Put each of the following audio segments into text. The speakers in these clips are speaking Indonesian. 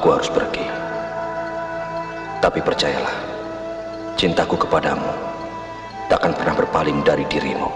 Aku harus pergi. Tapi percayalah, cintaku kepadamu takkan pernah berpaling dari dirimu.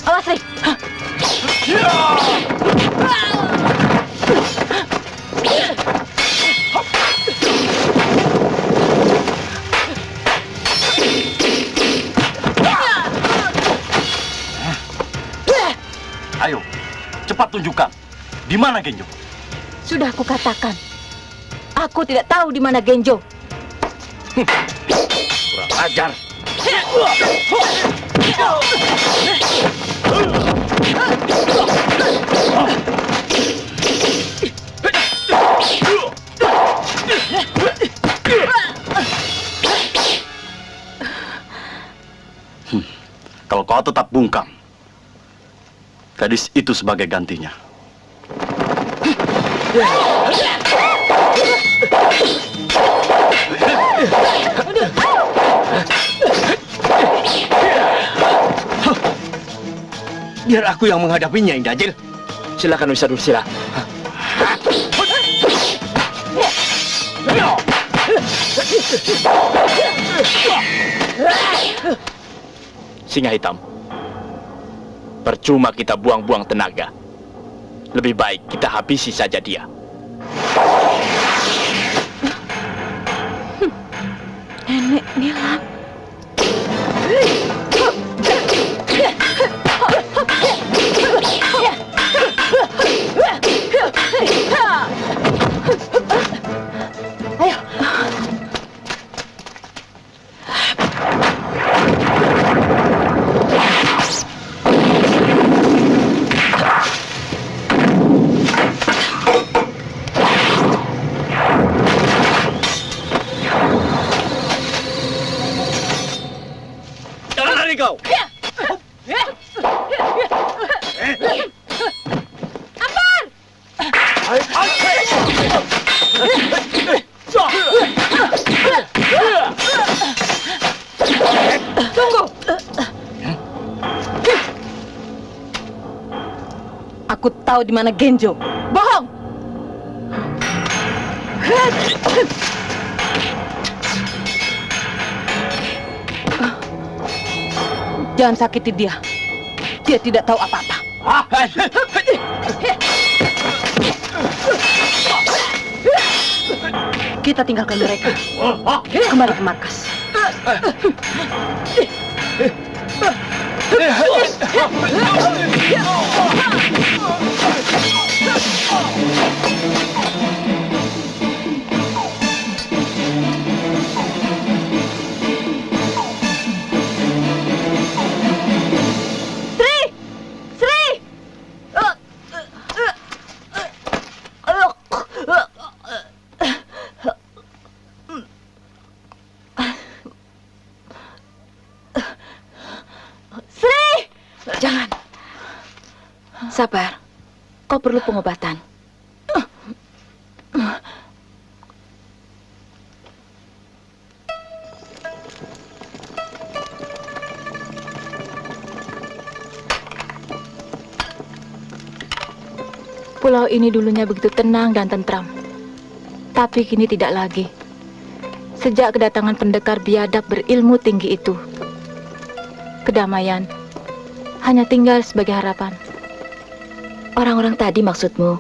Awas, Rik. Ayo, cepat tunjukkan. Di mana Genjo? Sudah aku katakan. Aku tidak tahu di mana Genjo. Kurang ajar. Kalau kau tetap bungkam, gadis itu sebagai gantinya. Biar aku yang menghadapinya, Indajil. Silakan Wisa Dursila. Singa Hitam, percuma kita buang-buang tenaga. Lebih baik kita habisi saja dia. Nenek Nilam. Ayo. Jangan lari kau. Tunggu. Aku tahu di mana Genjo. Bohong. Jangan sakiti dia. Dia tidak tahu apa-apa. Kita tinggalkan mereka. Kembali ke markas. Jangan. Sabar. Kau perlu pengobatan. Pulau ini dulunya begitu tenang dan tentram. Tapi kini tidak lagi. Sejak kedatangan pendekar biadab berilmu tinggi itu, kedamaian hanya tinggal sebagai harapan. Orang-orang tadi maksudmu?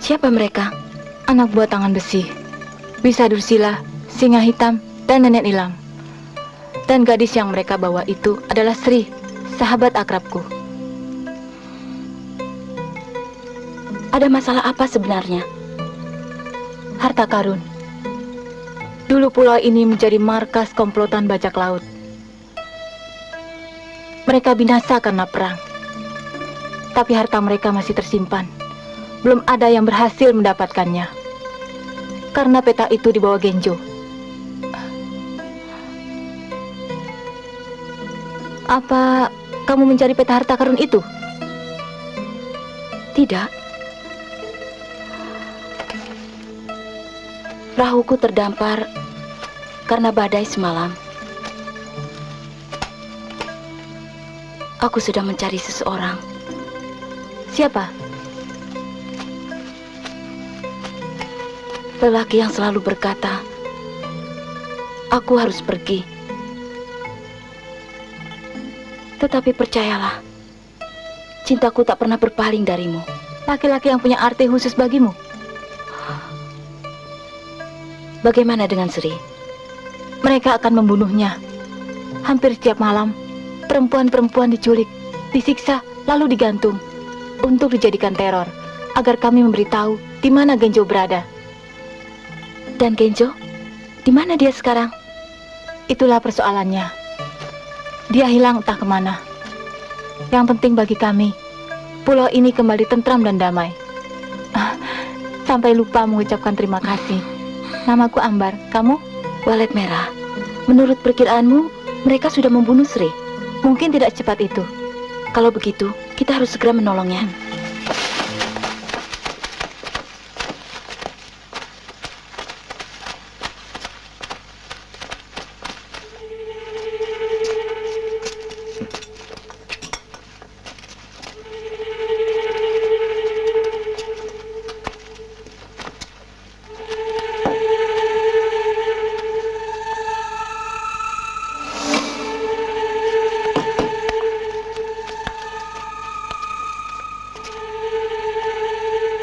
Siapa mereka? Anak buah tangan besi, Wisa Dursila, Singa Hitam, dan Nenek Nilam. Dan gadis yang mereka bawa itu adalah Sri, sahabat akrabku. Ada masalah apa sebenarnya? Harta karun. Dulu pulau ini menjadi markas komplotan bajak laut. Mereka binasa karena perang. Tapi harta mereka masih tersimpan. Belum ada yang berhasil mendapatkannya. Karena peta itu dibawa Genjo. Apa kamu mencari peta harta karun itu? Tidak. Perahuku terdampar karena badai semalam. Aku sedang mencari seseorang. Siapa? Lelaki yang selalu berkata, "Aku harus pergi." Tetapi percayalah, cintaku tak pernah berpaling darimu. Laki-laki yang punya arti khusus bagimu? Bagaimana dengan Sri? Mereka akan membunuhnya. Hampir setiap malam, perempuan-perempuan diculik, disiksa, lalu digantung untuk dijadikan teror, agar kami memberitahu di mana Genjo berada. Dan Genjo, di mana dia sekarang? Itulah persoalannya. Dia hilang entah kemana. Yang penting bagi kami, pulau ini kembali tentram dan damai. Sampai lupa mengucapkan terima kasih. Namaku Ambar, kamu? Walet Merah. Menurut perkiraanmu, mereka sudah membunuh Sri. Mungkin tidak secepat itu. Kalau begitu, kita harus segera menolongnya.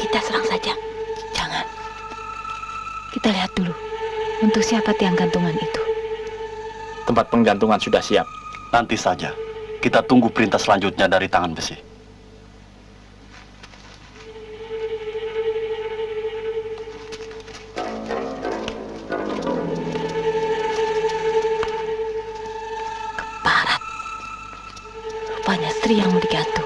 Kita serang saja. Jangan. Kita lihat dulu. Untuk siapa tiang gantungan itu? Tempat penggantungan sudah siap. Nanti saja. Kita tunggu perintah selanjutnya dari tangan besi. Barat. Rupanya Sri yang mau digantung.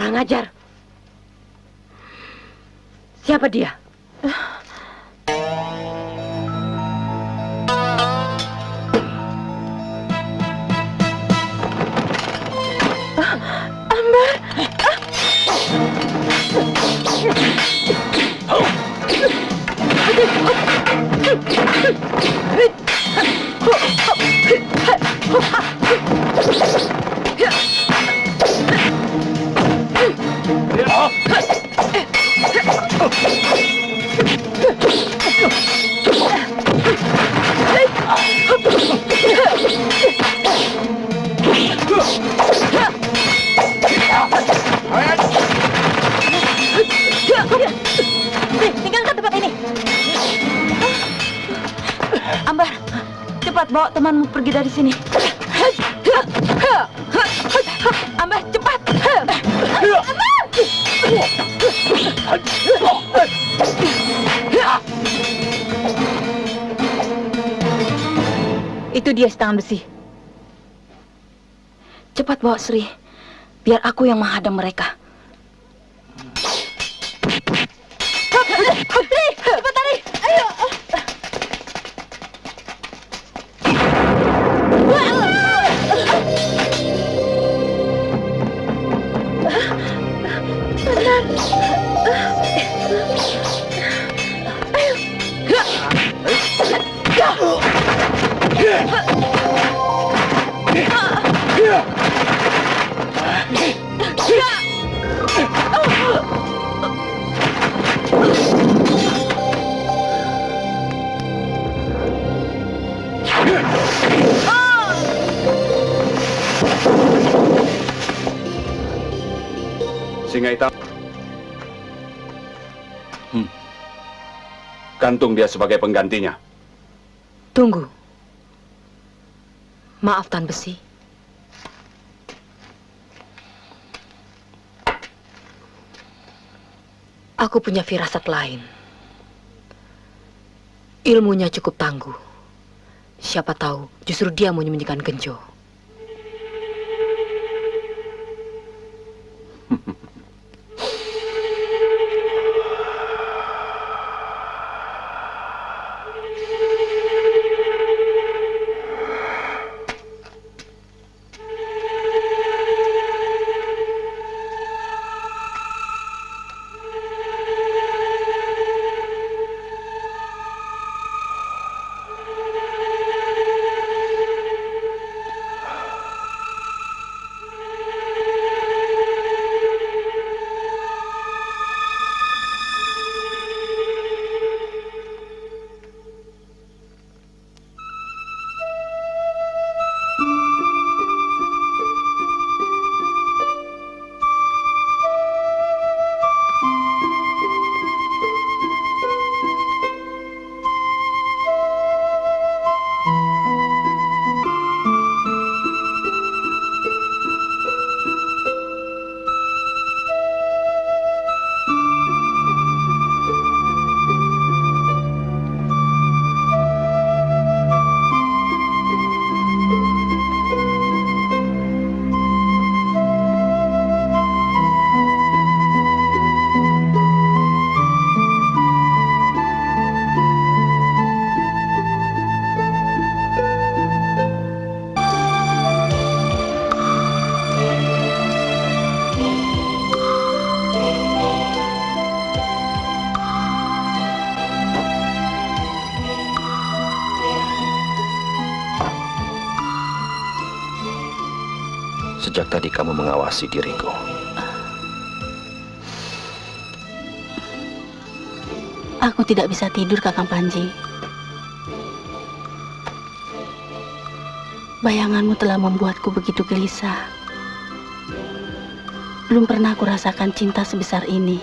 Kurang ajar. Siapa dia? Tinggalkan tempat ini. Ambar, cepat bawa temanmu pergi dari sini. Ambar, cepat. Itu dia setangan besi. Cepat bawa Sri, biar aku yang menghadang mereka. Sri, cepat lari. Ayo. Singa hitam. Gantung dia sebagai penggantinya. Tunggu. Maaf, Tan Besi. Aku punya firasat lain. Ilmunya cukup tangguh. Siapa tahu justru dia mau menyembunyikan Genjo. Sejak tadi kamu mengawasi diriku. Aku tidak bisa tidur, Kakang Panji. Bayanganmu telah membuatku begitu gelisah. Belum pernah aku rasakan cinta sebesar ini.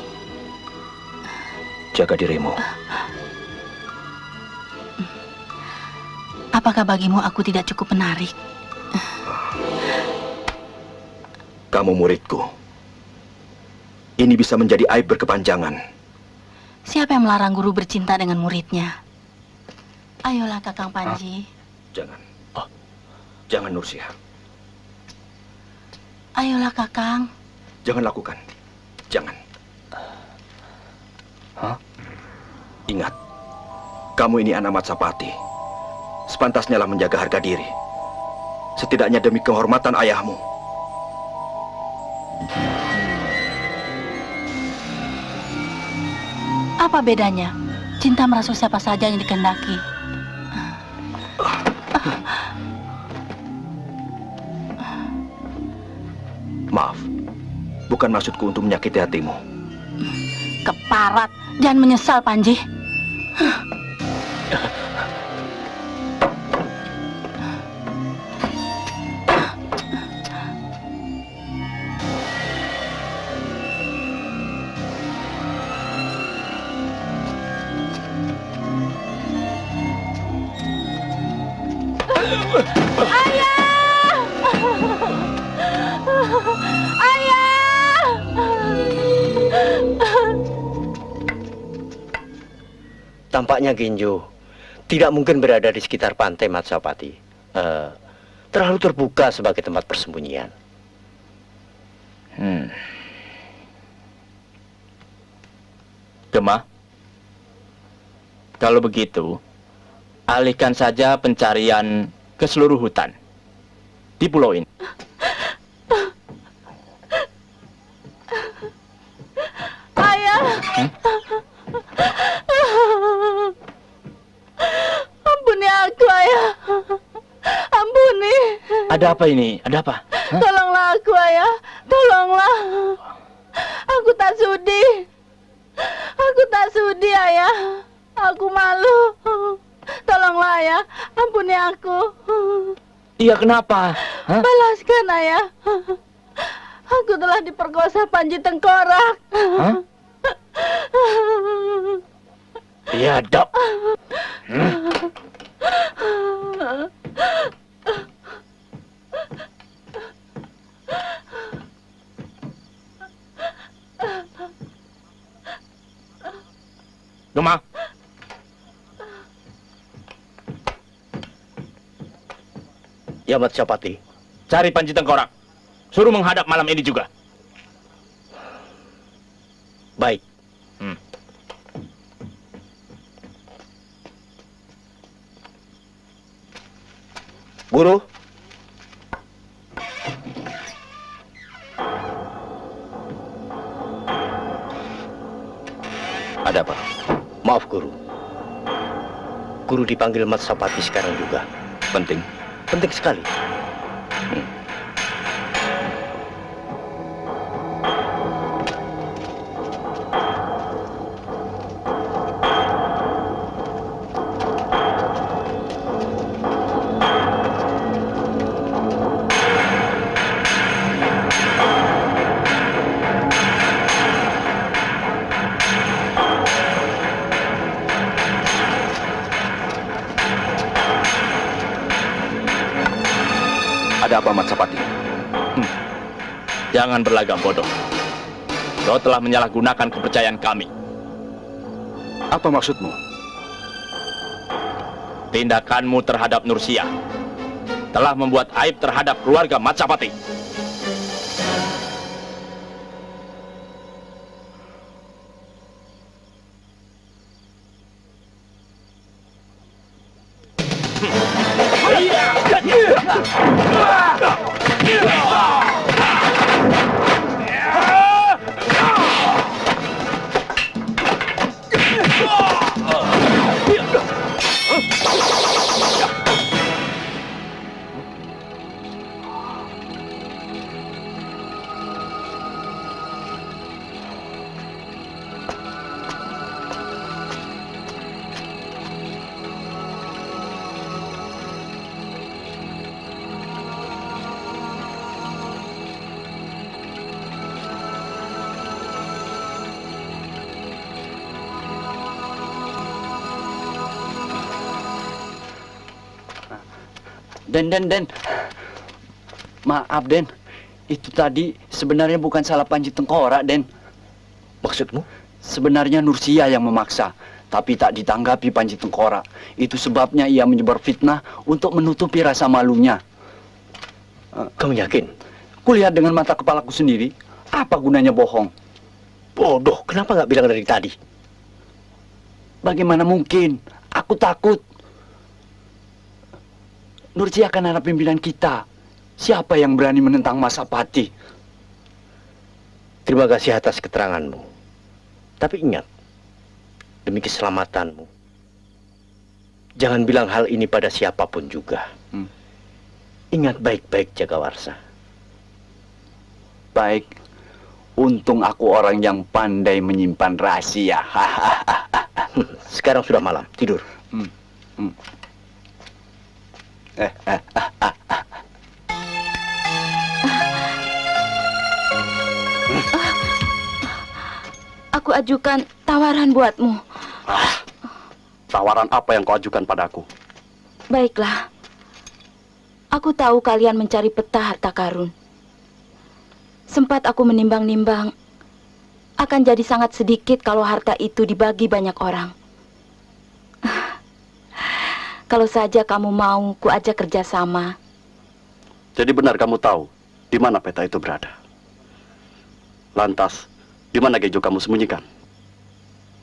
Jaga dirimu. Apakah bagimu aku tidak cukup menarik? Kamu muridku. Ini bisa menjadi aib berkepanjangan. Siapa yang melarang guru bercinta dengan muridnya? Ayolah, Kakang Panji. Jangan. Jangan, Nursia. Ayolah, Kakang. Jangan lakukan. Jangan. Ingat, kamu ini anak Matsapati. Sepantasnya lah menjaga harga diri. Setidaknya demi kehormatan ayahmu. Apa bedanya? Cinta merasuk siapa saja yang dikehendaki. Maaf, bukan maksudku untuk menyakiti hatimu. Keparat, jangan menyesal, Panji. Tampaknya Ginjo tidak mungkin berada di sekitar pantai Matsapati. Terlalu terbuka sebagai tempat persembunyian. Gemah, kalau begitu, alihkan saja pencarian ke seluruh hutan di pulau ini. Ayah. Ampuni aku, Ayah. Ampuni. Ada apa ini? Ada apa? Tolonglah aku, Ayah. Tolonglah. Aku tak sudi. Aku tak sudi, Ayah. Aku malu. Tolonglah, Ayah. Ampuni aku. Iya, kenapa? Hah? Balaskan, Ayah. Aku telah diperkosa Panji Tengkorak. Hah? Biadab. Duma. Ya, Matsapati. Cari Panji Tengkorak. Suruh menghadap malam ini juga. Baik. Guru. Ada apa? Maaf, Guru. Guru dipanggil Matsapati sekarang juga. Penting. Penting sekali. Ada apa, Matsapati? Jangan berlagak bodoh. Kau telah menyalahgunakan kepercayaan kami. Apa maksudmu? Tindakanmu terhadap Nursia telah membuat aib terhadap keluarga Matsapati. Den. Maaf, Den. Itu tadi sebenarnya bukan salah Panji Tengkorak, Den. Maksudmu? Sebenarnya Nursia yang memaksa, tapi tak ditanggapi Panji Tengkorak. Itu sebabnya ia menyebar fitnah untuk menutupi rasa malunya. Kamu yakin? Kulihat dengan mata kepalaku sendiri. Apa gunanya bohong? Bodoh, kenapa nggak bilang dari tadi? Bagaimana mungkin? Aku takut. Nursia akan anak pimpinan kita. Siapa yang berani menentang Masapati? Terima kasih atas keteranganmu. Tapi ingat, demi keselamatanmu, jangan bilang hal ini pada siapapun juga. Ingat baik-baik, Jagawarsa. Baik. Untung aku orang yang pandai menyimpan rahasia. Sekarang sudah malam, tidur. Aku ajukan tawaran buatmu. Tawaran apa yang kau ajukan padaku? Baiklah. Aku tahu kalian mencari peta harta karun. Sempat aku menimbang-nimbang, akan jadi sangat sedikit kalau harta itu dibagi banyak orang. Kalau saja kamu mau, ku ajak kerjasama. Jadi benar kamu tahu di mana peta itu berada? Lantas, di mana Gejo kamu sembunyikan?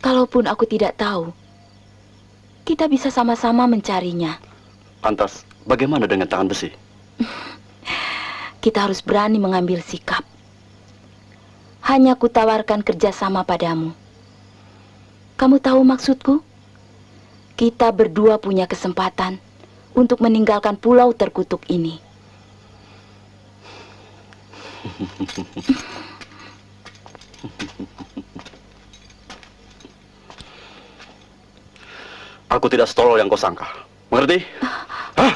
Kalaupun aku tidak tahu, kita bisa sama-sama mencarinya. Lantas, bagaimana dengan tangan besi? Kita harus berani mengambil sikap. Hanya kutawarkan kerjasama padamu. Kamu tahu maksudku? Kita berdua punya kesempatan untuk meninggalkan pulau terkutuk ini. Aku tidak setolol yang kau sangka. Mengerti? Hah?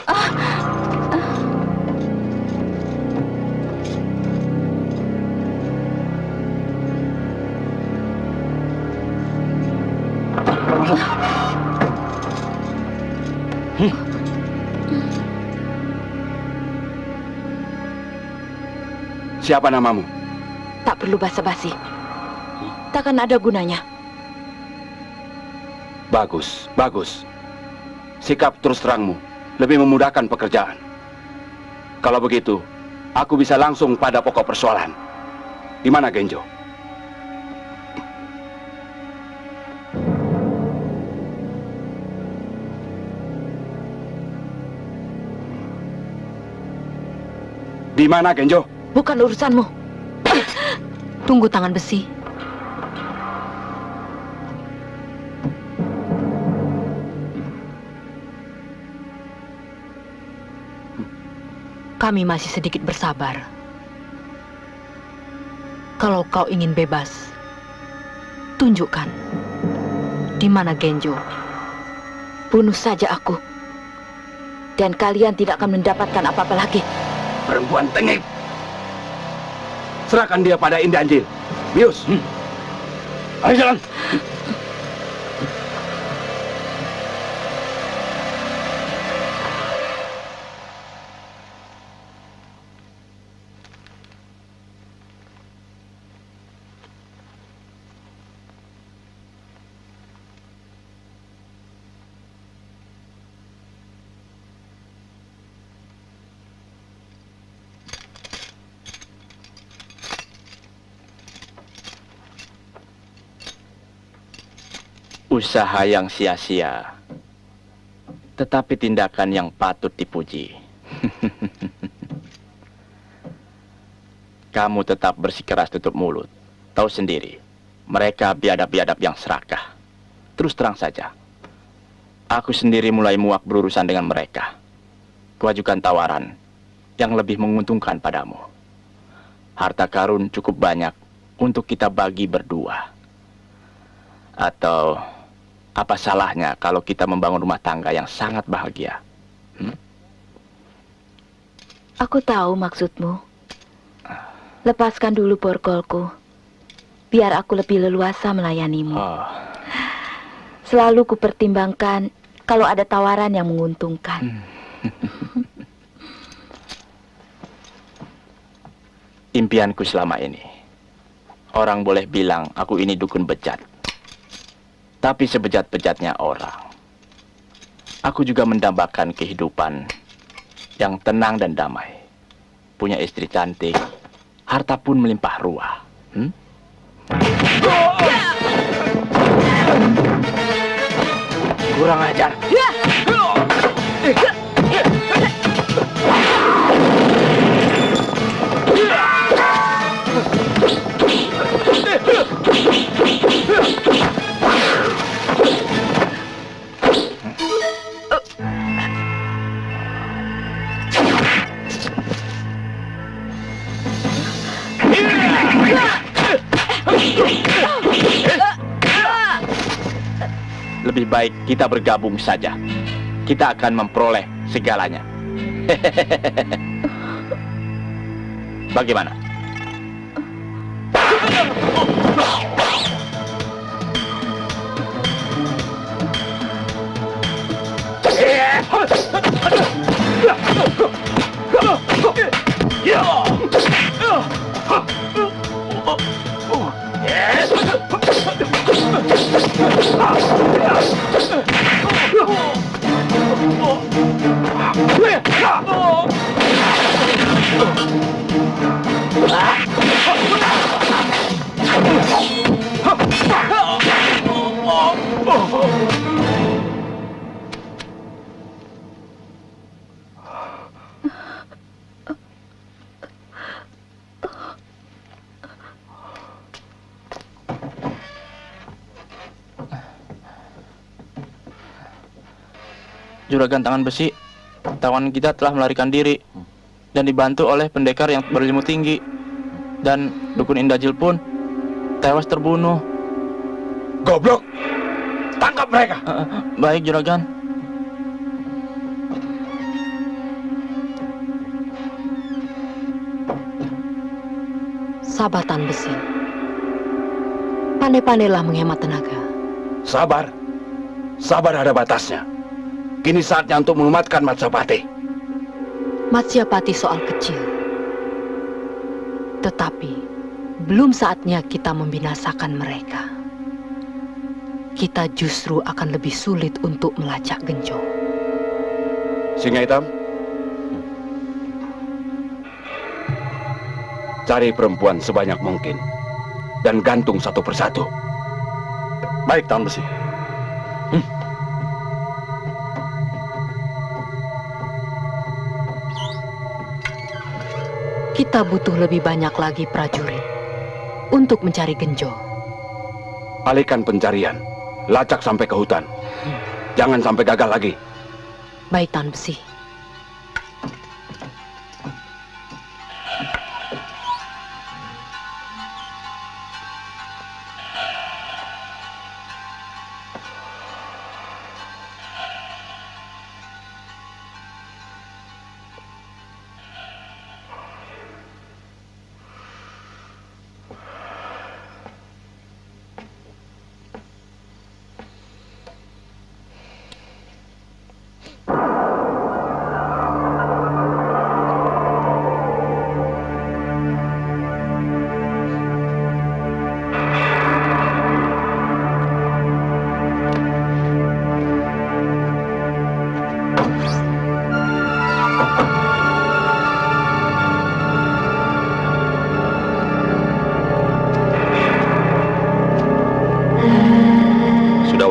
Siapa namamu? Tak perlu basa-basi. Takkan ada gunanya. Bagus, bagus. Sikap terus terangmu lebih memudahkan pekerjaan. Kalau begitu, aku bisa langsung pada pokok persoalan. Di mana Genjo? Di mana Genjo? Bukan urusanmu. Tunggu tangan besi. Kami masih sedikit bersabar. Kalau kau ingin bebas, tunjukkan di mana Genjo. Bunuh saja aku. Dan kalian tidak akan mendapatkan apa-apa lagi. Perempuan tengik. Serahkan dia pada Indanjil. Bius. Ayo jalan. Usaha yang sia-sia, tetapi tindakan yang patut dipuji. Kamu tetap bersikeras tutup mulut. Tahu sendiri, mereka biadab-biadab yang serakah. Terus terang saja, aku sendiri mulai muak berurusan dengan mereka. Kuajukan tawaran yang lebih menguntungkan padamu. Harta karun cukup banyak untuk kita bagi berdua. Atau apa salahnya kalau kita membangun rumah tangga yang sangat bahagia? Aku tahu maksudmu. Lepaskan dulu borgolku. Biar aku lebih leluasa melayanimu. Selalu kupertimbangkan kalau ada tawaran yang menguntungkan. Impianku selama ini, orang boleh bilang aku ini dukun bejat. Tapi sebejat-bejatnya orang, aku juga mendambakan kehidupan yang tenang dan damai. Punya istri cantik, harta pun melimpah ruah. Kurang ajar. Lebih baik kita bergabung saja. Kita akan memperoleh segalanya. Bagaimana? Juragan Tangan Besi, tawan kita telah melarikan diri dan dibantu oleh pendekar yang berilmu tinggi. Dan Dukun Indajil pun tewas terbunuh. Goblok! Tangkap mereka! Baik, Juragan. Sahabatan besi. Pandai-pandailah menghemat tenaga. Sabar. Sabar ada batasnya. Kini saatnya untuk mengumatkan Matsapati. Matsyapati soal kecil. Tetapi belum saatnya kita membinasakan mereka. Kita justru akan lebih sulit untuk melacak Genjo. Singa Hitam, cari perempuan sebanyak mungkin dan gantung satu persatu. Baik, Tahan Besi. Kita butuh lebih banyak lagi prajurit untuk mencari Genjo. Alihkan pencarian, lacak sampai ke hutan. Jangan sampai gagal lagi. Baik, Tahan Besi.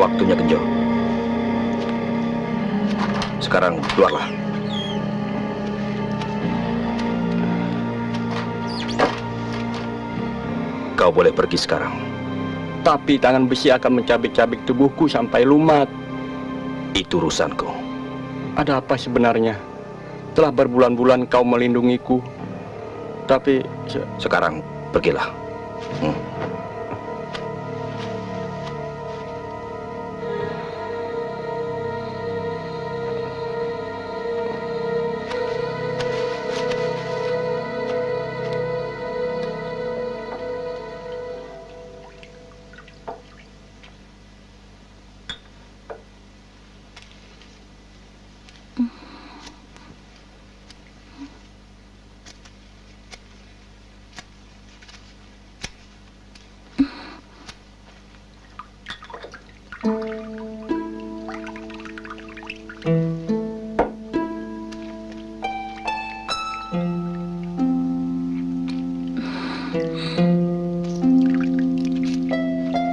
Waktunya Genjo. Sekarang keluarlah. Kau boleh pergi sekarang. Tapi tangan besi akan mencabik-cabik tubuhku sampai lumat. Itu urusanku. Ada apa sebenarnya? Telah berbulan-bulan kau melindungiku. Tapi sekarang pergilah.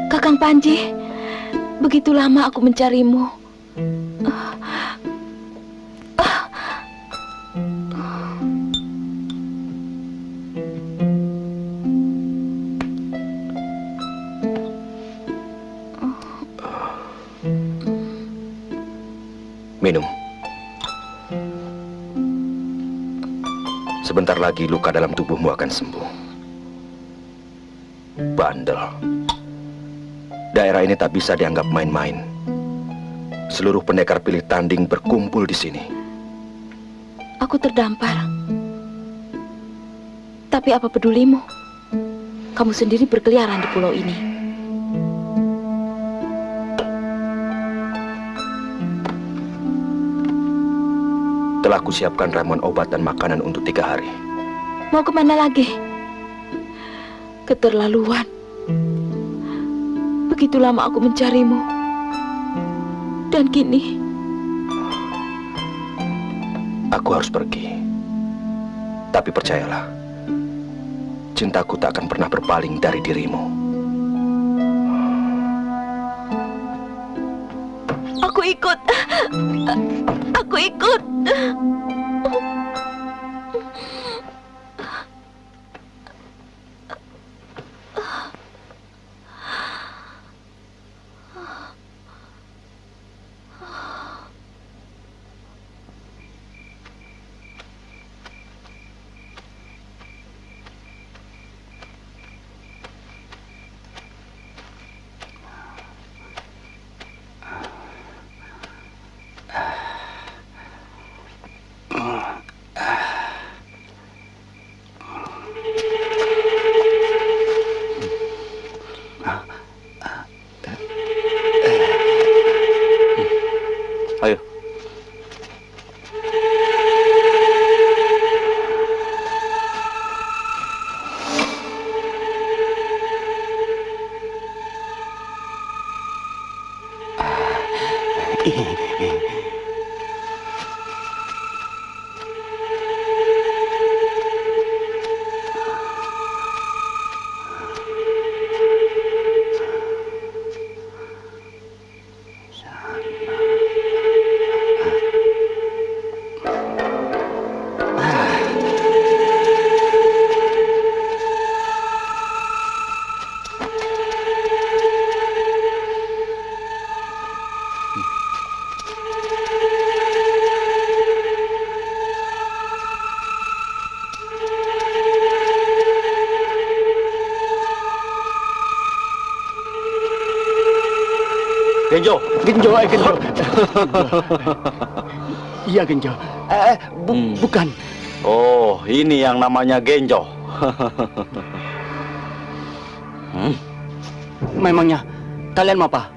Kakang Panji, begitu lama aku mencarimu. Minum. Sebentar lagi luka dalam tubuhmu akan sembuh. Bandel. Daerah ini tak bisa dianggap main-main. Seluruh pendekar pilih tanding berkumpul di sini. Aku terdampar. Tapi apa pedulimu? Kamu sendiri berkeliaran di pulau ini. Telah kusiapkan ramuan obat dan makanan untuk 3 hari. Mau kemana lagi? Keterlaluan. Begitu lama aku mencarimu. Dan kini aku harus pergi. Tapi percayalah, cintaku tak akan pernah berpaling dari dirimu. aku ikut. Aku ikut. Genjo. Genjo. Iya, Genjo. Bukan. Oh, ini yang namanya Genjo. Memangnya kalian mau apa?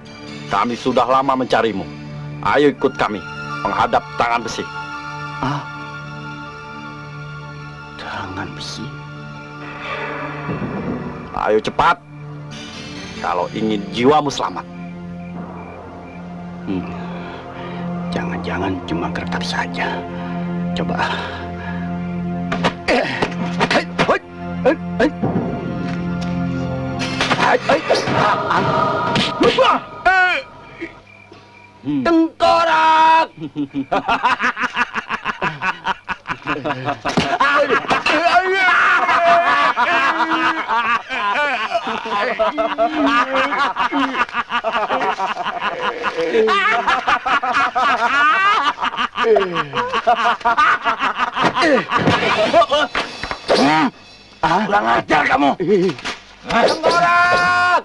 Kami sudah lama mencarimu. Ayo ikut kami menghadap tangan besi. Tangan besi. Ayo cepat. Kalau ingin jiwamu selamat. Jangan-jangan cuma gertak saja. Coba. Tengkorak. Kurang ajar kamu. Tengkorak.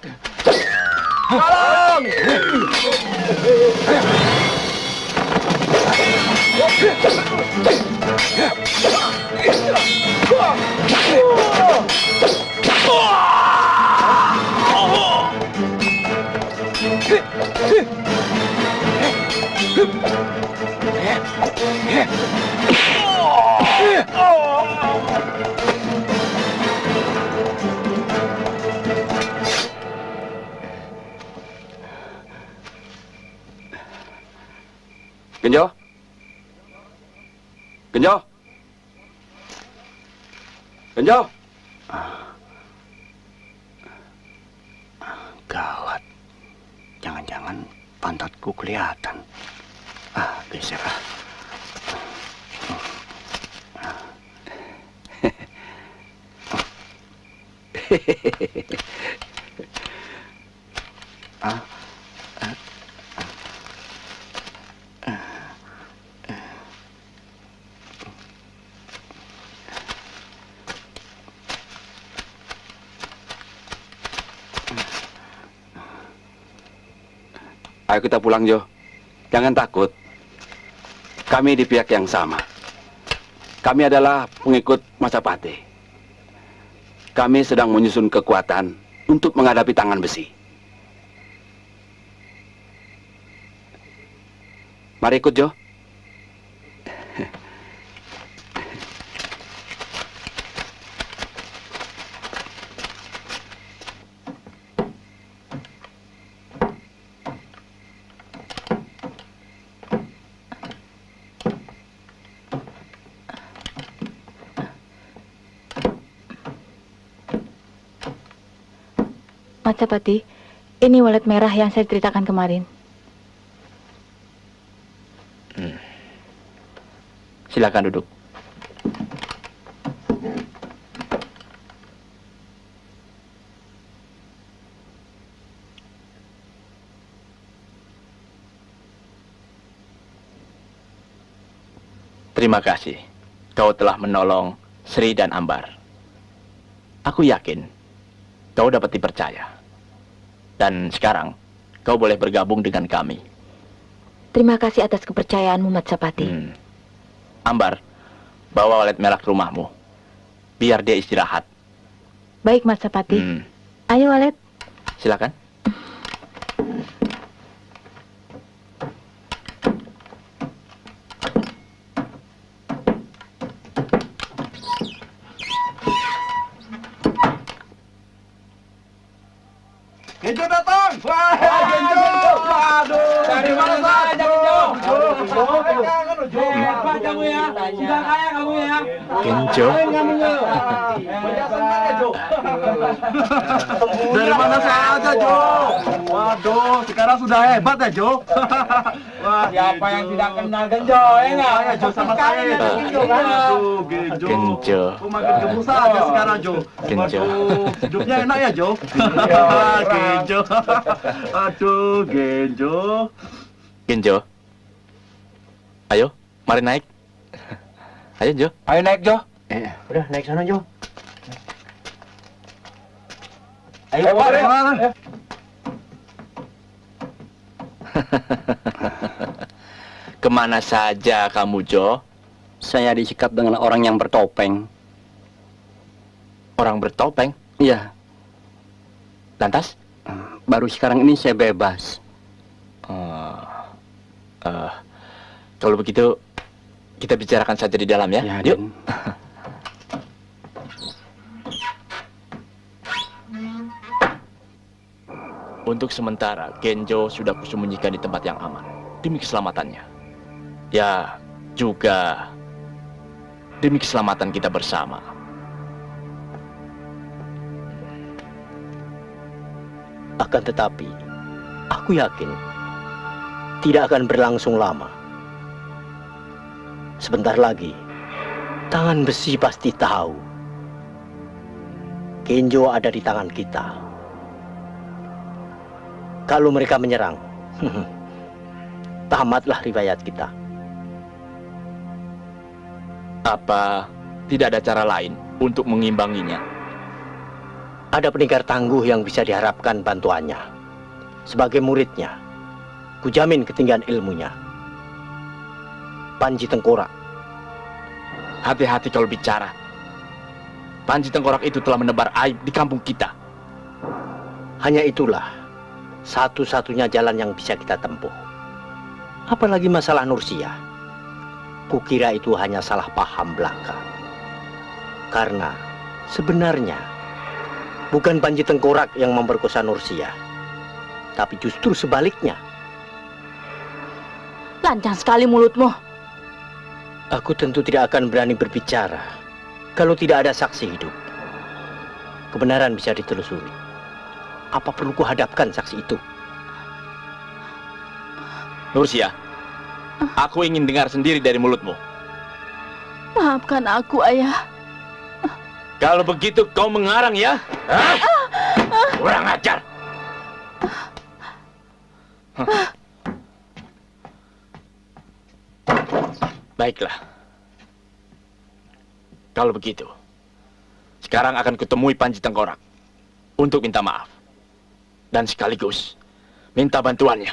Tolong. Genjo. Genjo. Genjo. Gawat. Jangan-jangan pantatku kelihatan. Geser. Ayo kita pulang, Jo. Jangan takut. Kami di pihak yang sama. Kami adalah pengikut Majapahit. Kami sedang menyusun kekuatan untuk menghadapi tangan besi. Mari ikut, Jo. Majapahit, ini walet merah yang saya ceritakan kemarin. Silakan duduk. Terima kasih. Kau telah menolong Sri dan Ambar. Aku yakin kau dapat dipercaya. Dan sekarang kau boleh bergabung dengan kami. Terima kasih atas kepercayaanmu, Majapahit. Ambar, bawa walet merah ke rumahmu. Biar dia istirahat. Baik, Majapahit. Ayo, walet. Silakan. Genjo datang! Wah, Genjo! Waduh, dari mana saja? Hebat kamu ya. Sudah kaya kamu ya. Kenjo. Dari mana saja, Jo? Waduh, sekarang sudah hebat ya, Jo. Wah, siapa yang tidak kenal Genjo, ya enggak? Ya, Jo sama saya. Genjo kan? Aduh, Genjo. Genjo. Kok makin gemuk saja sekarang, Jo? Genjo. Waduh, hidupnya enak ya, Jo? Genjo. Aduh, Genjo. Genjo. Ayo, mari naik. Ayo, Jo. Ayo naik, Jo. Udah, naik sana, Jo. Ayo, Pak. Kemana saja kamu, Jo? Saya disikap dengan orang yang bertopeng. Orang bertopeng? Iya, Lantas? baru sekarang ini saya bebas. Kalau begitu, kita bicarakan saja di dalam ya. Ya, Yuk. Den. Untuk sementara, Genjo sudah kusembunyikan di tempat yang aman demi keselamatannya. Ya, juga demi keselamatan kita bersama. Akan tetapi, aku yakin tidak akan berlangsung lama. Sebentar lagi, tangan besi pasti tahu Genjo ada di tangan kita. Kalau mereka menyerang, tamatlah riwayat kita. Apa tidak ada cara lain untuk mengimbanginya? Ada pendekar tangguh yang bisa diharapkan bantuannya. Sebagai muridnya, kujamin ketinggian ilmunya. Panji Tengkorak. Hati-hati kalau bicara. Panji Tengkorak itu telah menebar aib di kampung kita. Hanya itulah satu-satunya jalan yang bisa kita tempuh. Apalagi masalah Nursia. Kukira itu hanya salah paham belaka. Karena sebenarnya bukan Panji Tengkorak yang memperkosa Nursia, tapi justru sebaliknya. Lancang sekali mulutmu. Aku tentu tidak akan berani berbicara kalau tidak ada saksi hidup. Kebenaran bisa ditelusuri. Apa perlu kuhadapkan saksi itu? Nursia, aku ingin dengar sendiri dari mulutmu. Maafkan aku, Ayah. Kalau begitu kau mengarang ya? Hah? Kurang ajar. Baiklah. Kalau begitu, sekarang akan kutemui Panji Tengkorak untuk minta maaf. Dan sekaligus minta bantuannya.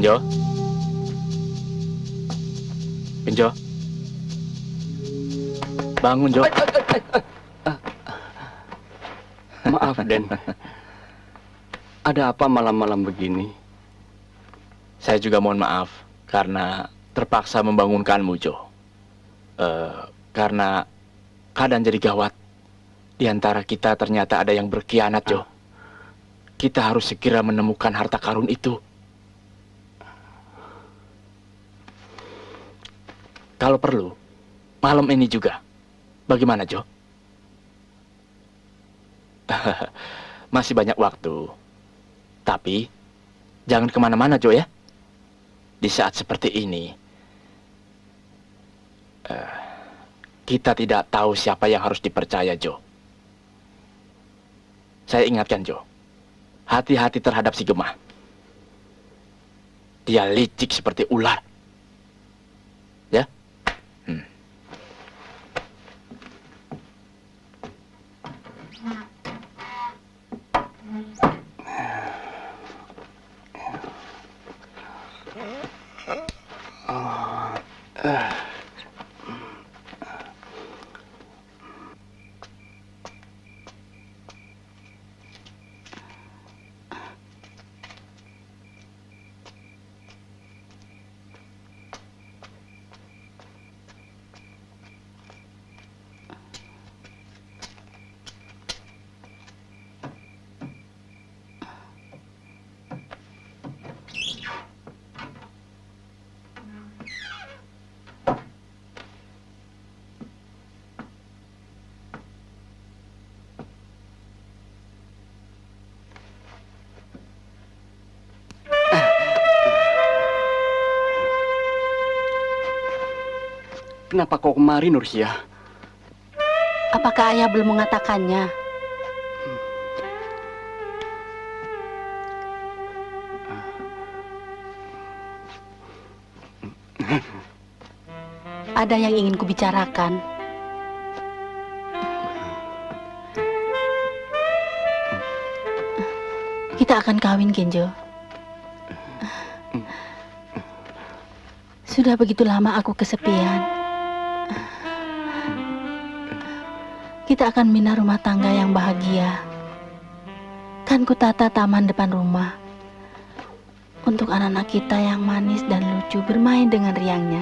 Genjo. Genjo. Bangun, Jo. Maaf, Den. Ada apa malam-malam begini? Saya juga mohon maaf karena terpaksa membangunkanmu, Jo. Karena keadaan jadi gawat. Di antara kita ternyata ada yang berkhianat, Jo. Kita harus segera menemukan harta karun itu. Kalau perlu, malam ini juga. Bagaimana, Jo? Masih banyak waktu. Tapi, jangan kemana-mana, Jo, ya. Di saat seperti ini, kita tidak tahu siapa yang harus dipercaya, Jo. Saya ingatkan, Jo. Hati-hati terhadap si Gemah. Dia licik seperti ular. Ya? Kenapa kau kemari, Nursia? Apakah ayah belum mengatakannya? Ada yang ingin kubicarakan. Kita akan kawin, Genjo. Sudah begitu lama aku kesepian. Kita akan bina rumah tangga yang bahagia. Kan ku tata taman depan rumah untuk anak-anak kita yang manis dan lucu bermain dengan riangnya.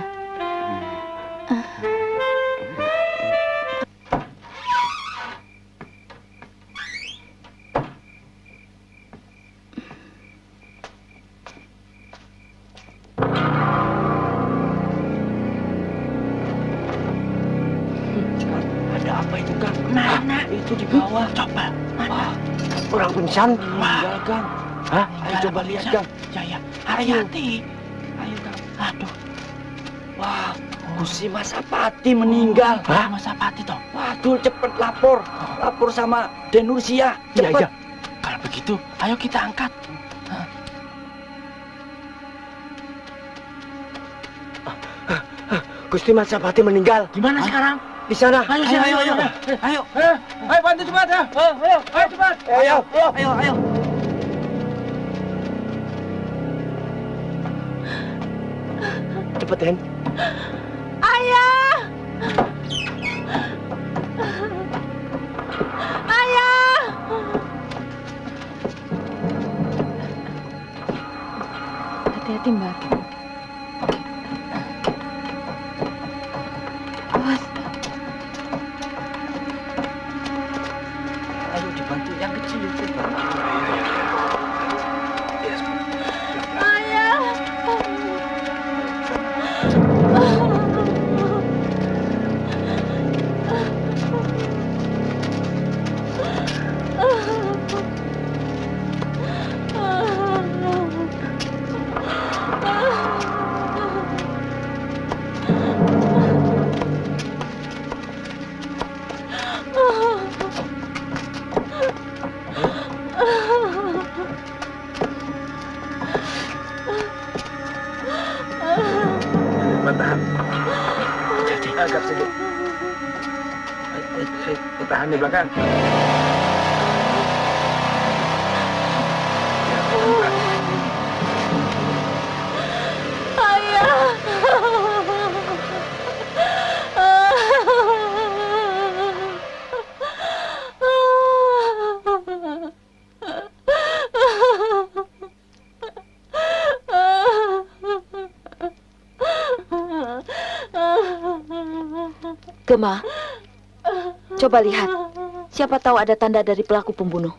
Itu di bawah. Coba. Mana? Orang pingsan. Meninggal, Kang. Hah? Ayo coba lihat, Kang. Ya. Hati-hati. Ayo, Kang. Aduh. Wah, Gusti Masapati meninggal. Hah? Masapati toh? Waduh, cepet lapor. Lapor sama Denursia. Cepet. Iya. Kalau begitu, ayo kita angkat. Gusti Masapati meninggal. Gimana sekarang? Di sana. Ayo. Ayo bantu cepat ya. Ayo cepat. Ayo. Cepet, Hen. Ayah! Ayah! Hati-hati, Mbak. Awas. Ayo dibantu yang kecil itu. Ayah! Agak sedikit. Tahan di belakang. Gema, coba lihat. Siapa tahu ada tanda dari pelaku pembunuh.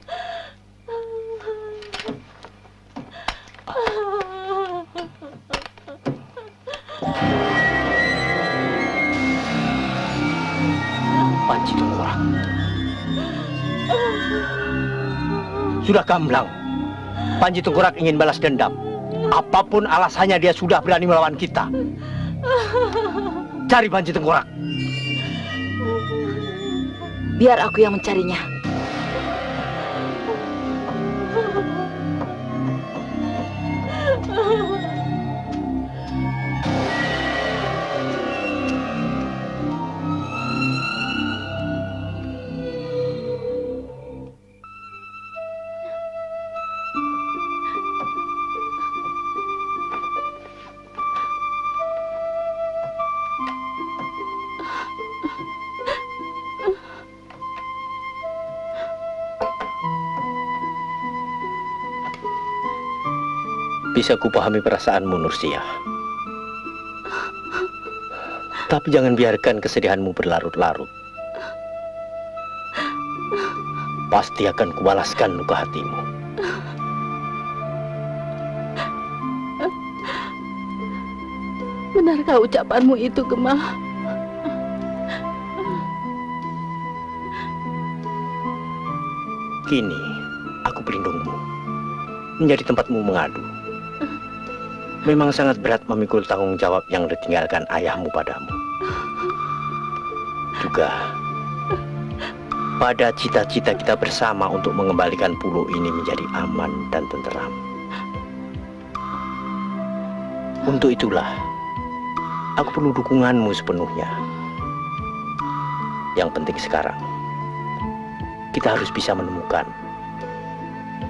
Panji Tengkorak. Sudah gamblang. Panji Tengkorak ingin balas dendam. Apapun alasannya dia sudah berani melawan kita. Cari Panji Tengkorak. Biar aku yang mencarinya. Bisa kupahami perasaanmu, Nursiah. Tapi jangan biarkan kesedihanmu berlarut-larut. Pasti akan kubalaskan luka hatimu. Benarkah ucapanmu itu, Gema? Kini, aku pelindungmu. Menjadi tempatmu mengadu. Memang sangat berat memikul tanggung jawab yang ditinggalkan ayahmu padamu. Juga pada cita-cita kita bersama untuk mengembalikan pulau ini menjadi aman dan tenteram. Untuk itulah, aku perlu dukunganmu sepenuhnya. Yang penting sekarang, kita harus bisa menemukan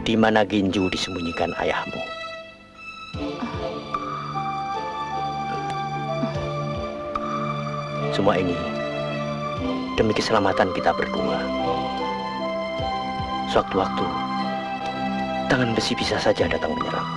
di mana Ginju disembunyikan ayahmu. Semua ini demi keselamatan kita berdua. Sewaktu-waktu, tangan besi bisa saja datang menyerang.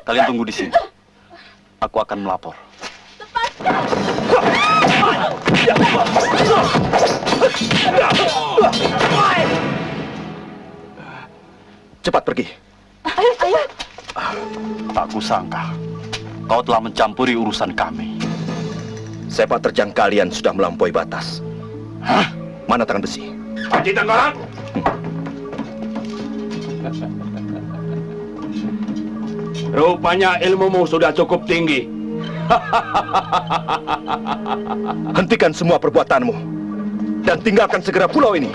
Kalian tunggu di sini. Aku akan melapor. Cepat pergi. Ayo. Tak kusangka kau telah mencampuri urusan kami. Sepak terjang kalian sudah melampaui batas. Hah? Mana tangan besi? Panji Tengkorak. Rupanya ilmumu sudah cukup tinggi. Hentikan semua perbuatanmu dan tinggalkan segera pulau ini.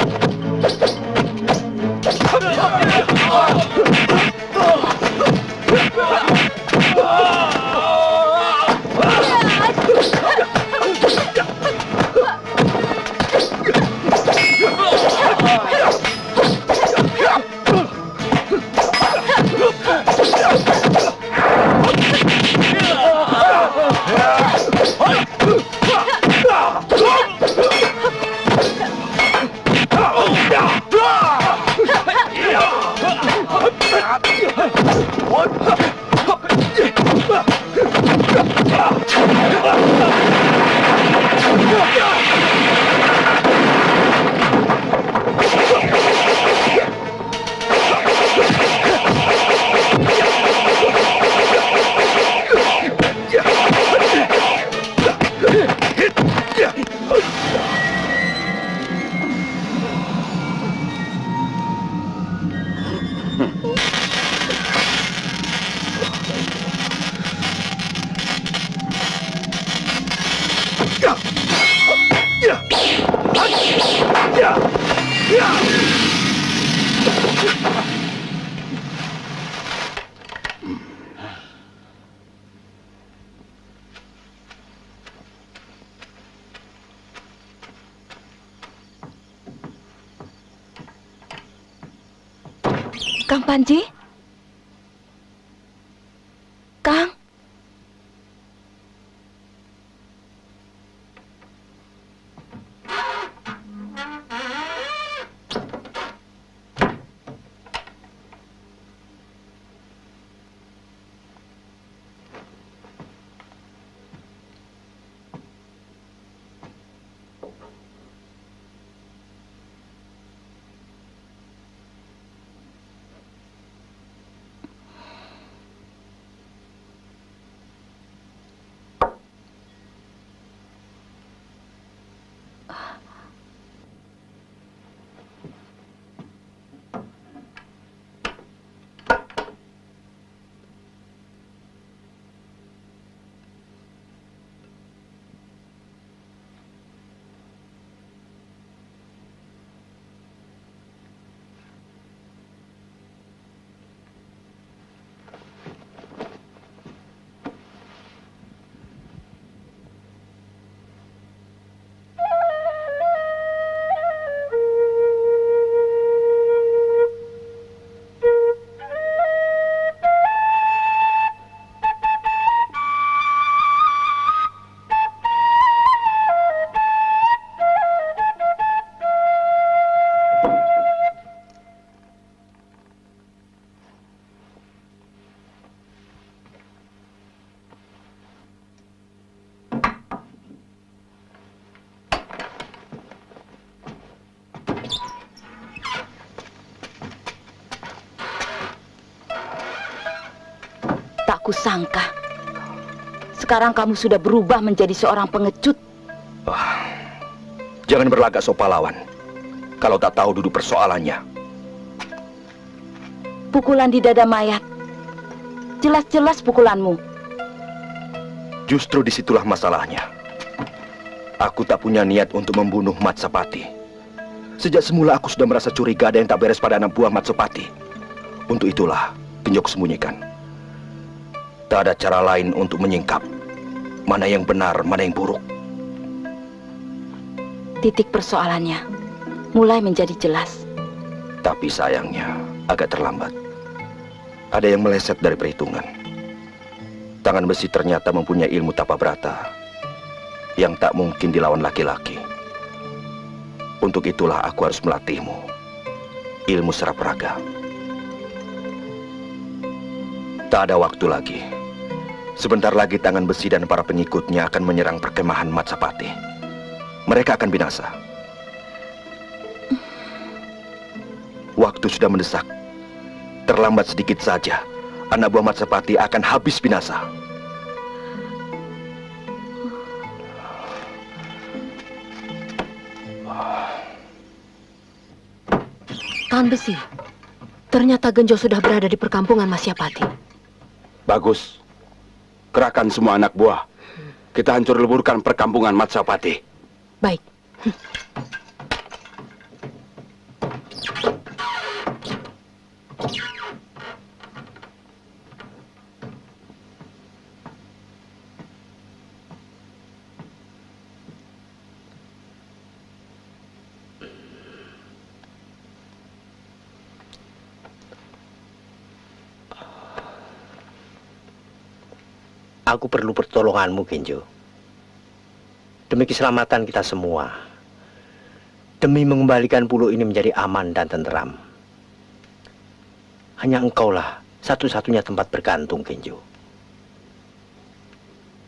Kang Panji? Kang? Tak kusangka. Sekarang kamu sudah berubah menjadi seorang pengecut. Jangan berlagak sok pahlawan. Kalau tak tahu duduk persoalannya. Pukulan di dada mayat. Jelas-jelas pukulanmu. Justru disitulah masalahnya. Aku tak punya niat untuk membunuh Matsapati. Sejak semula aku sudah merasa curiga ada yang tak beres pada anak buah Matsapati. Untuk itulah Genjo sembunyikan. Tak ada cara lain untuk menyingkap mana yang benar, mana yang buruk. Titik persoalannya mulai menjadi jelas. Tapi sayangnya agak terlambat. Ada yang meleset dari perhitungan. Tangan besi ternyata mempunyai ilmu tapa brata yang tak mungkin dilawan laki-laki. Untuk itulah aku harus melatihmu ilmu serap raga. Tak ada waktu lagi. Sebentar lagi tangan besi dan para pengikutnya akan menyerang perkemahan Matsapati. Mereka akan binasa. Waktu sudah mendesak. Terlambat sedikit saja, anak buah Matsapati akan habis binasa. Tahan besi. Ternyata Genjo sudah berada di perkampungan Masyapati. Bagus. Kerahkan semua anak buah. Kita hancur leburkan perkampungan Matsapati. Baik. Aku perlu pertolonganmu, Genjo. Demi keselamatan kita semua. Demi mengembalikan pulau ini menjadi aman dan tenteram. Hanya engkaulah satu-satunya tempat bergantung, Genjo.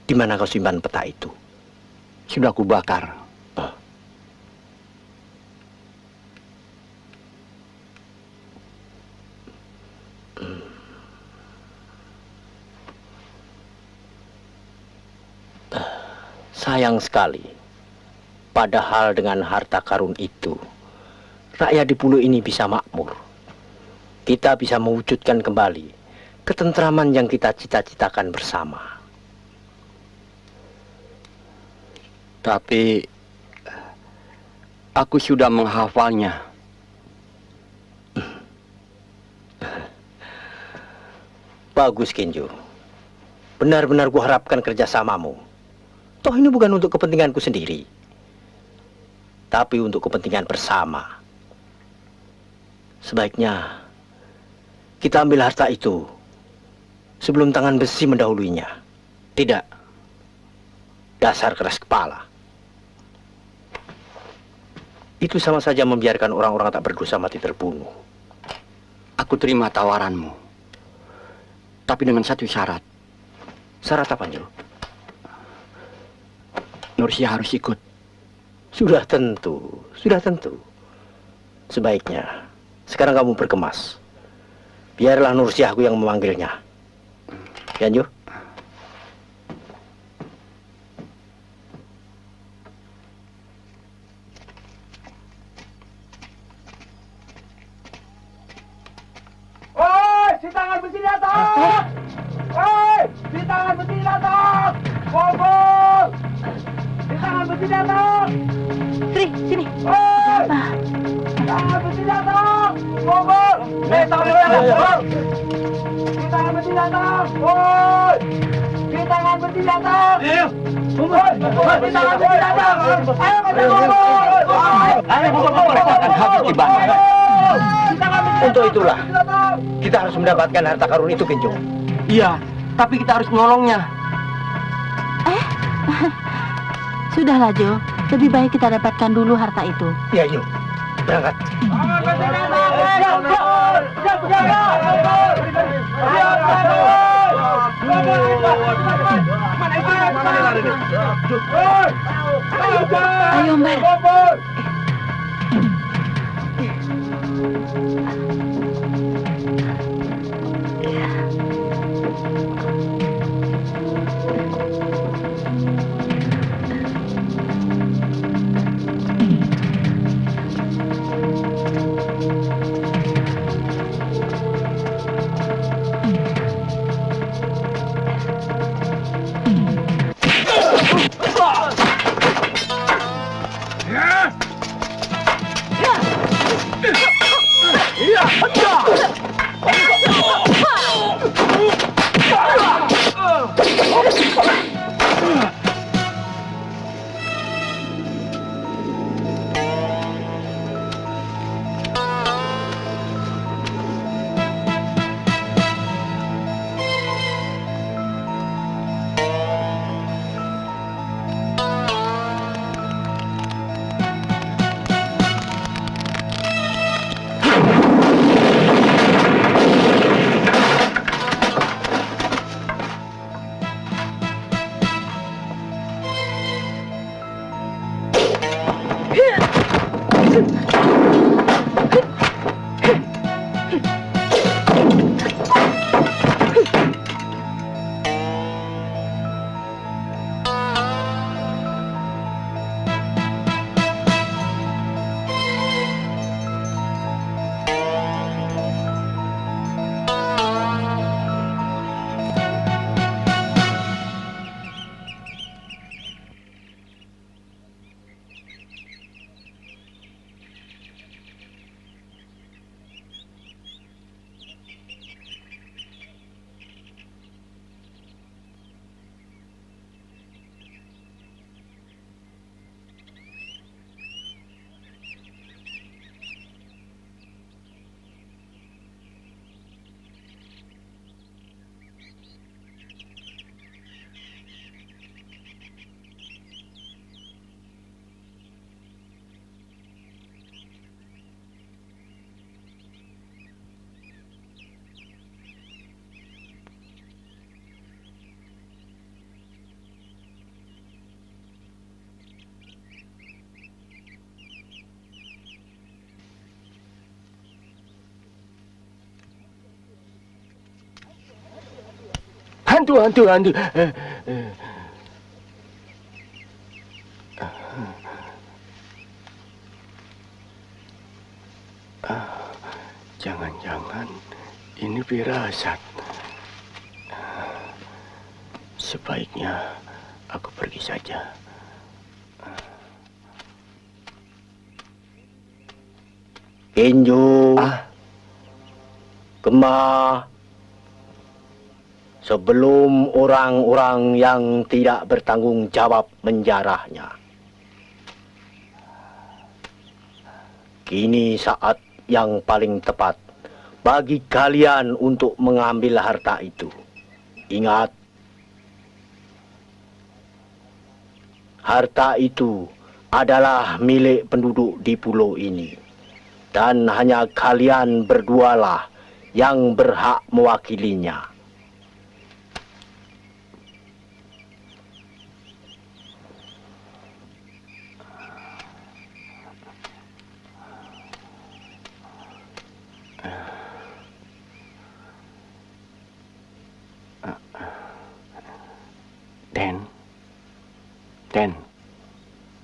Di mana kau simpan peta itu? Sudah kubakar. Sayang sekali. Padahal dengan harta karun itu, rakyat di pulau ini bisa makmur. Kita bisa mewujudkan kembali ketentraman yang kita cita-citakan bersama. Tapi aku sudah menghafalnya. Bagus, Genjo. Benar-benar kuharapkan kerjasamamu. Toh ini bukan untuk kepentinganku sendiri, tapi untuk kepentingan bersama. Sebaiknya kita ambil harta itu sebelum tangan besi mendahuluinya. Tidak. Dasar keras kepala. Itu sama saja membiarkan orang-orang tak berdosa mati terbunuh. Aku terima tawaranmu. Tapi dengan satu syarat. Syarat apa, Nyo? Nursia harus ikut. Sudah tentu, sudah tentu. Sebaiknya, sekarang kamu berkemas. Biarlah Nursiahku yang memanggilnya. Ya, Nyo? Si tangan besi datang! Si tangan besi datang! Bobol! Si tangan besi datang! Sri, sini. Si tangan besi datang! Bobol! Tangan besi datang! Si tangan besi datang! Woi! Si tangan besi datang! Woi! Si tangan besi datang! Ayo kita bobol! Ayo bobol, akan habis dibantu. Untuk itulah, kita harus mendapatkan harta karun itu, Kinjo. Iya, tapi kita harus menolongnya. Sudahlah, Jo. Lebih baik kita dapatkan dulu harta itu. Ya, yuk. Berangkat. Ayo, Mbak. Hantu. Jangan-jangan ini firasat. Sebaiknya aku pergi saja. Kinjo. Kemah. Sebelum orang-orang yang tidak bertanggung jawab menjarahnya. Kini saat yang paling tepat bagi kalian untuk mengambil harta itu. Ingat, harta itu adalah milik penduduk di pulau ini. Dan hanya kalian berdualah yang berhak mewakilinya.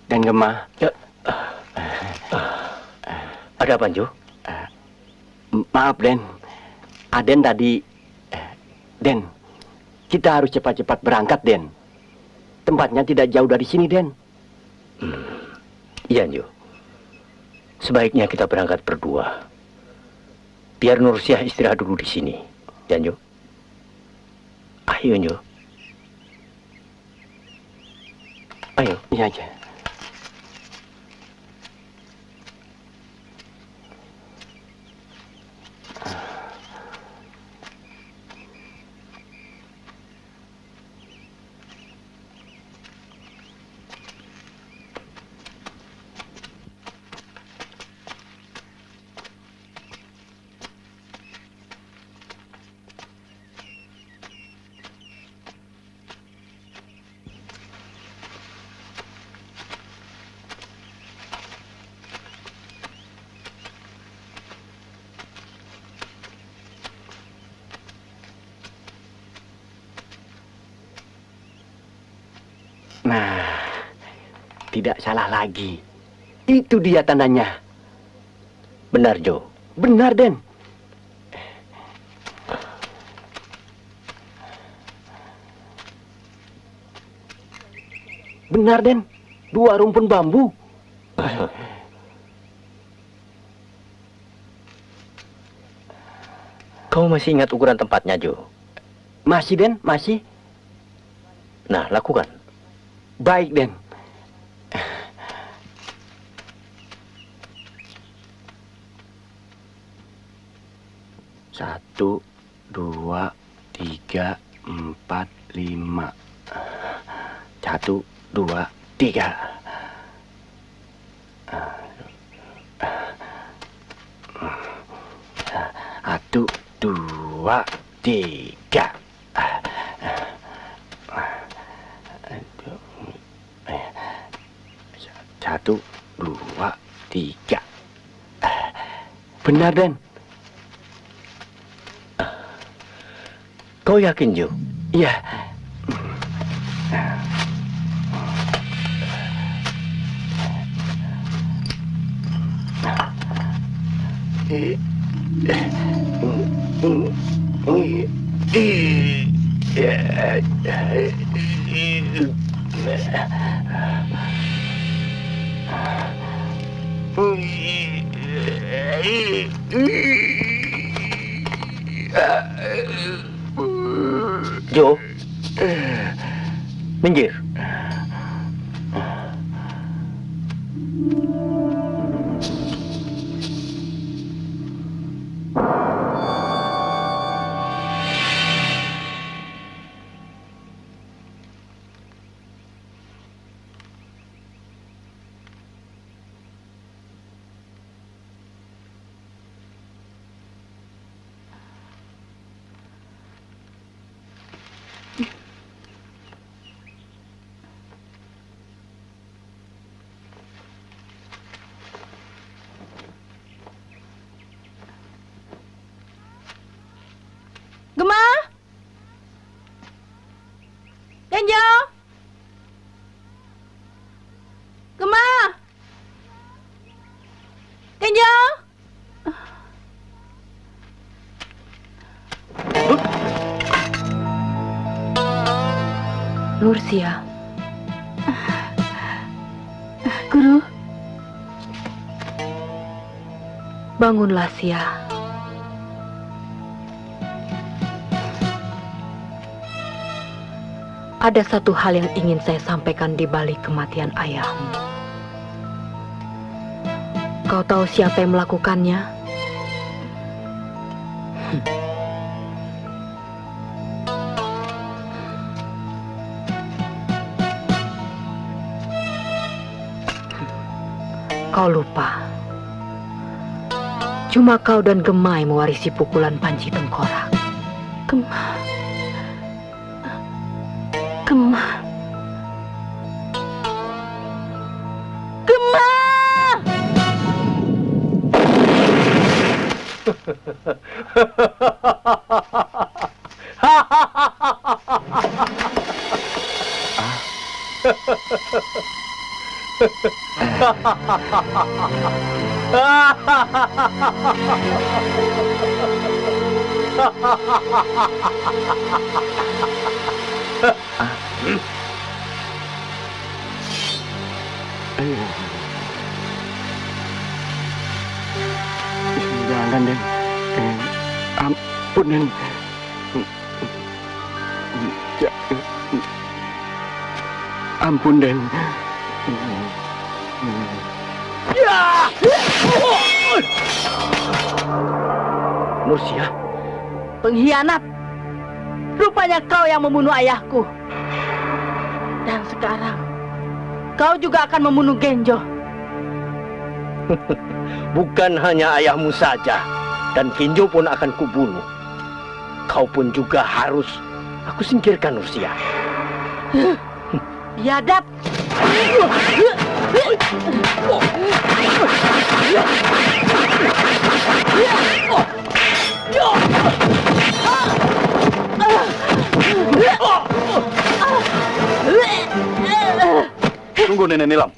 Den Gemah. Ya. Ada apa, Jo? Maaf, Den. Aden tadi... Den, kita harus cepat-cepat berangkat, Den. Tempatnya tidak jauh dari sini, Den. Iya, Jo. Sebaiknya kita berangkat berdua. Biar Nursiah istirahat dulu di sini. Ya, Jo. Ayo, Jo. Ayo. Iya aja. Nah, tidak salah lagi. Itu dia tandanya. Benar, Jo. Benar, Den. Benar, Den. 2 rumpun bambu. Kamu masih ingat ukuran tempatnya, Jo? Masih, Den, masih. Nah, lakukan. Baik, Den. Satu, 2, 3, 4, 5. 1, 2, 3. 1, 2, 3. 1, 2, 3. Benar, Den. Kau yakin, Jo? Iya. Jo, minggir. Gemah? Kenjo? Gemah? Kenjo? Nursiah. Guru, Bangunlah, Sia. Ada satu hal yang ingin saya sampaikan di balik kematian ayahmu. Kau tahu siapa yang melakukannya? Kau lupa. Cuma kau dan Gemai mewarisi pukulan Panji Tengkorak. Gemah. Jangan, Den. Ampun, Den. Ampun, Den. Nursia, Pengkhianat. Rupanya kau yang membunuh ayahku. Dan sekarang kau juga akan membunuh Genjo. bukan hanya ayahmu saja, dan Genjo pun akan kubunuh. Kau pun juga harus aku singkirkan, Nursia. Biadab. Tunggu, Nenek Nilam.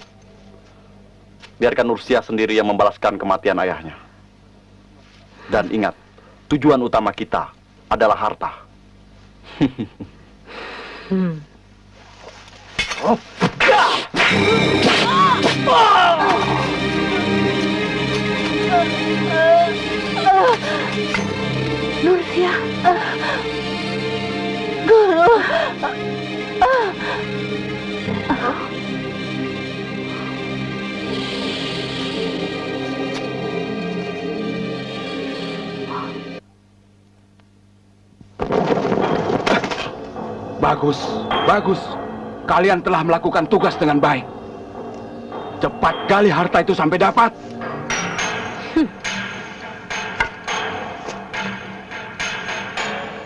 Biarkan Nursia sendiri yang membalaskan kematian ayahnya. Dan ingat, tujuan utama kita adalah harta. Nursia. Guru. Bagus, bagus. Kalian telah melakukan tugas dengan baik. Cepat gali harta itu sampai dapat.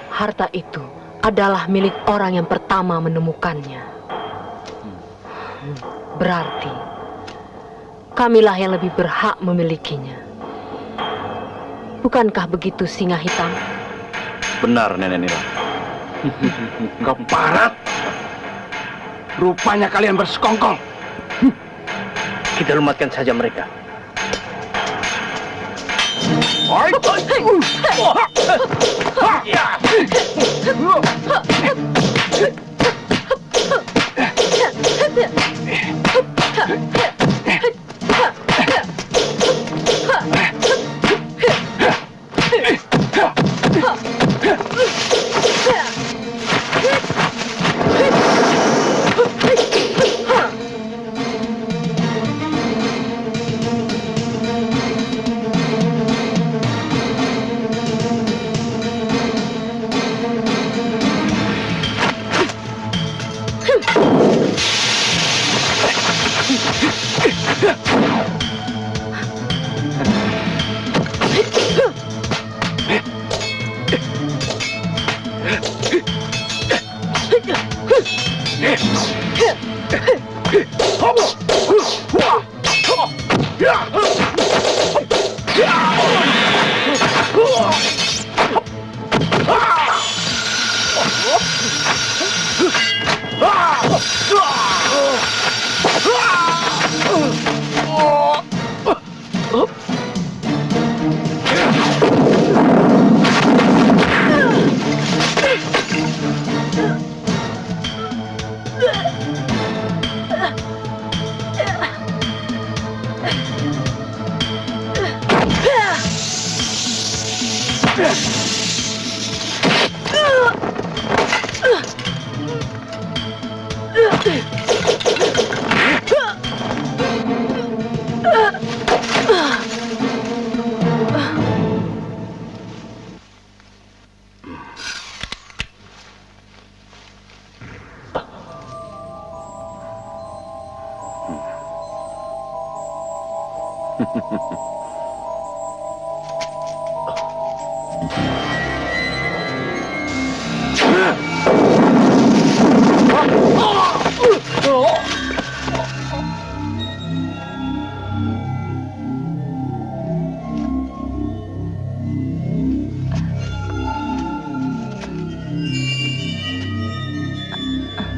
Harta itu adalah milik orang yang pertama menemukannya. Berarti kamilah yang lebih berhak memilikinya. Bukankah begitu, Singa Hitam? Benar, Nenek Nilam. Keparat. Rupanya kalian bersekongkol. Kita lumatkan saja mereka.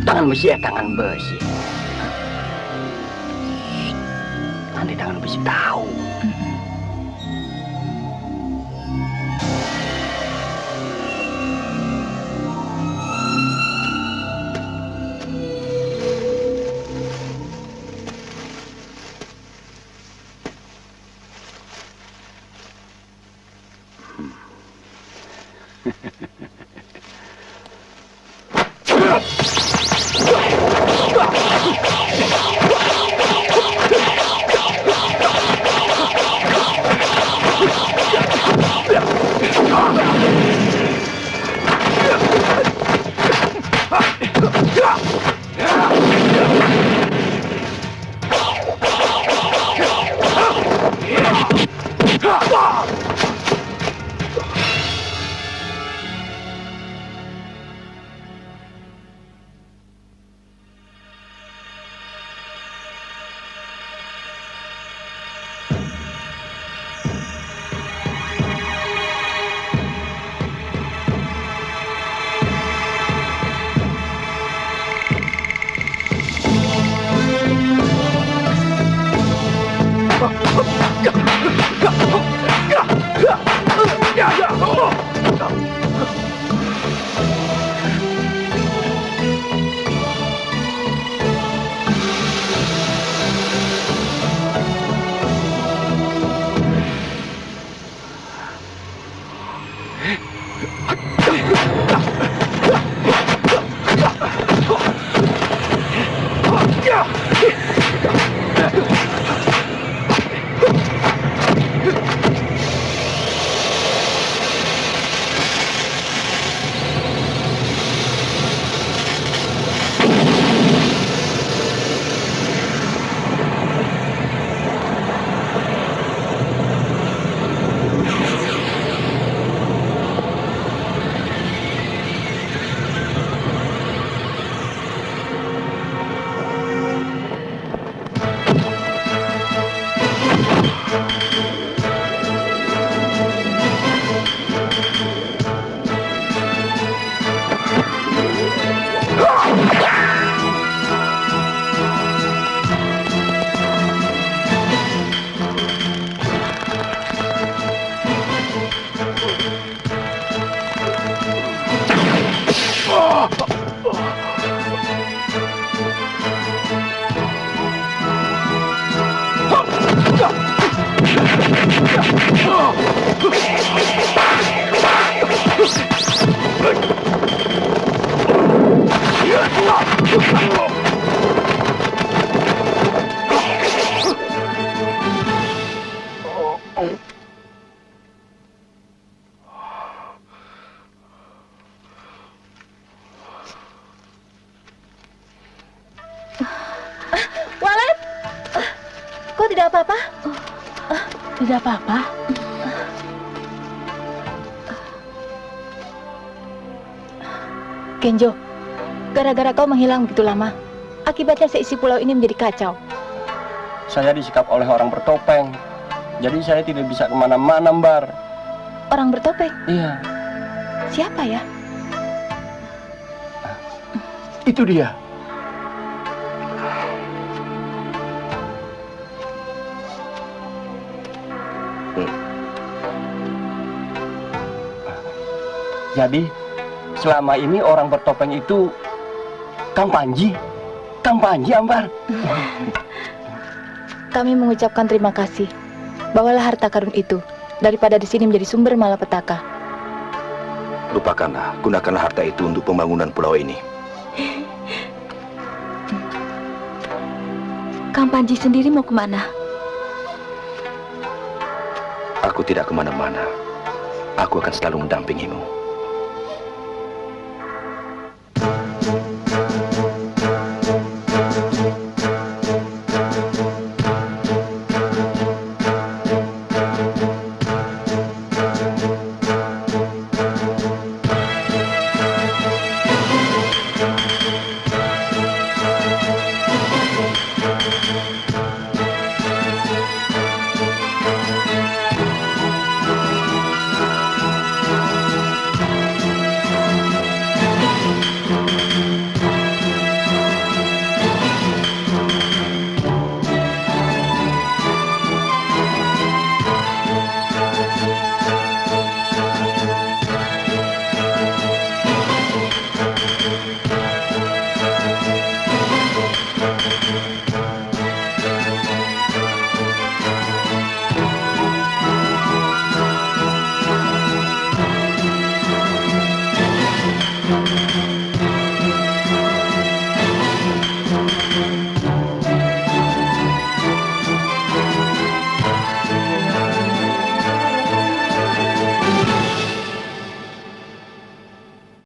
Tangan besi ya tangan besi. Nanti tangan besi tahu. Walet, kok tidak apa-apa? Tidak apa-apa. Kenjo, gara-gara kau menghilang begitu lama, akibatnya seisi pulau ini menjadi kacau. Saya disikap oleh orang bertopeng. Jadi saya tidak bisa kemana-mana, Mbar. Orang bertopeng? Iya. Siapa ya? Itu dia. Jadi selama ini orang bertopeng itu Kang Panji. Kang Panji, Ambar. Kami mengucapkan terima kasih. Bawalah harta karun itu daripada di sini menjadi sumber malapetaka. Lupakanlah, gunakanlah harta itu untuk pembangunan pulau ini. Kang Panji sendiri mau kemana? Aku tidak kemana-mana. Aku akan selalu mendampingimu. Thank you.